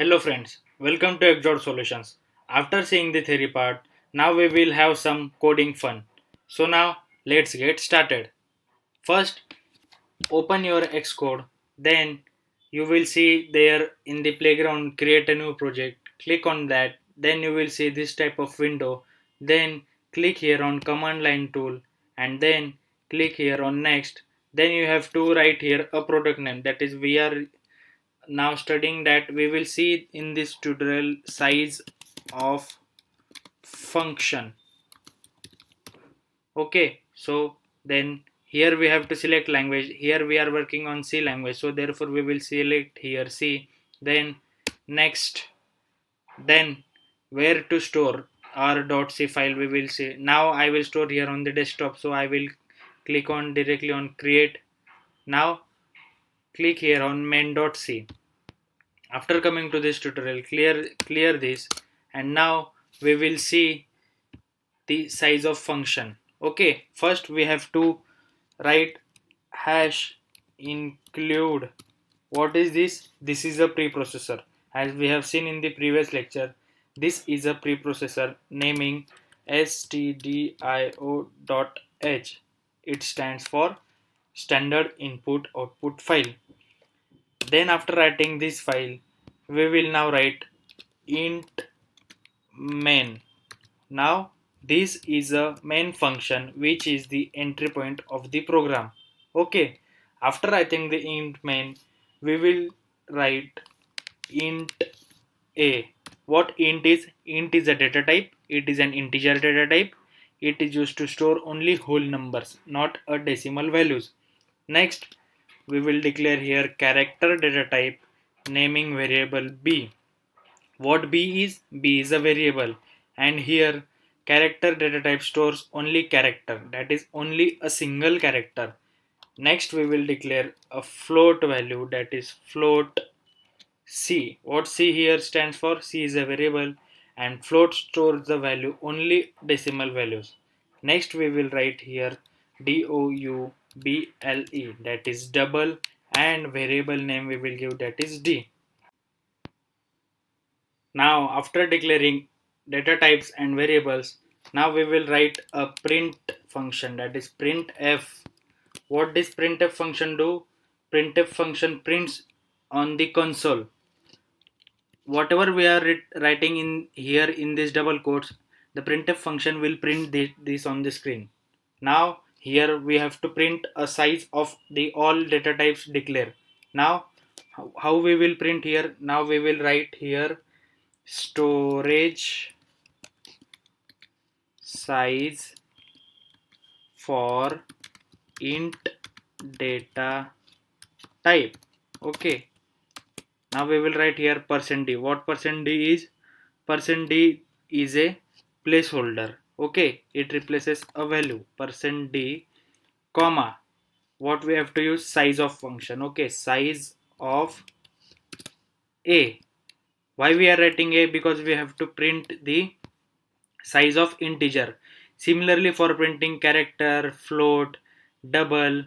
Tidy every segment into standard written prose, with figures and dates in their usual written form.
Hello friends, welcome to Exod Solutions. After seeing the theory part, now we will have some coding fun. So now let's get started. First, open your Xcode, then you will see there in the playground create a new project. Click on that, then you will see this type of window. Then click here on command line tool and then click here on next. Then you have to write here a product name, that is we are now studying that we will see in this tutorial size of function. Okay, so then here we have to select language. Here we are working on C language, so therefore we will select here C. Then next, then where to store our .c file we will see. Now I will store here on the desktop, so I will click on directly on create. Now click here on main.c. After coming to this tutorial, clear this, and now we will see the size of function. Okay, first we have to write hash include. What is this? This is a preprocessor. As we have seen in the previous lecture, this is a preprocessor naming stdio.h. It stands for standard input output file. Then after writing this file, we will now write int main. Now this is a main function which is the entry point of the program. Okay, after writing the int main, we will write int a. What int is? Int is a data type. It is an integer data type. It is used to store only whole numbers, not a decimal values. Next, we will declare here character data type naming variable b. What b is? B is a variable, and here character data type stores only character, that is only a single character. Next we will declare a float value, that is float c. What c here stands for? C is a variable and float stores the value only decimal values. Next we will write here double, that is double, and variable name we will give, that is d. Now after declaring data types and variables, now we will write a print function, that is printf. What does printf function do? Printf function prints on the console. Whatever we are writing in here in this double quotes, the printf function will print this on the screen. Now here we have to print a size of the all data types declare. Now how we will print here? Now we will write here storage size for int data type. Okay, now we will write here %d. What %d is? %d is a placeholder. Okay, it replaces a value %d, comma, what we have to use? Size of function. Okay, size of a. Why we are writing a? Because we have to print the size of integer. Similarly, for printing character, float, double,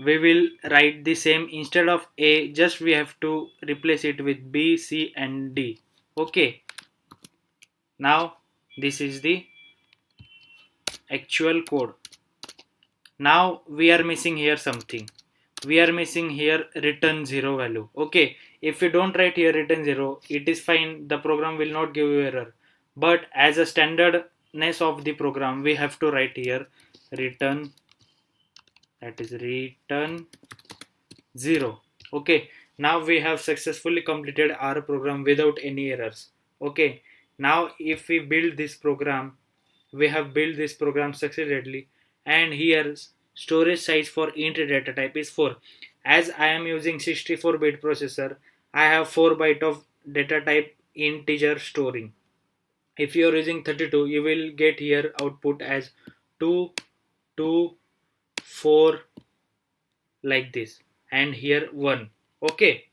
we will write the same. Instead of a, just we have to replace it with b, c and d. Okay, now this is the actual code. Now we are missing here something. We are missing here return 0 value. Okay, if you don't write here return 0, it is fine, the program will not give you error. But as a standardness of the program, we have to write here return, that is return 0. Okay, now we have successfully completed our program without any errors. Okay, now if we build this program, we have built this program successfully, and here storage size for int data type is 4. As I am using 64-bit processor, I have 4 byte of data type integer storing. If you are using 32, you will get here output as 2 2 4 like this, and here 1. Okay,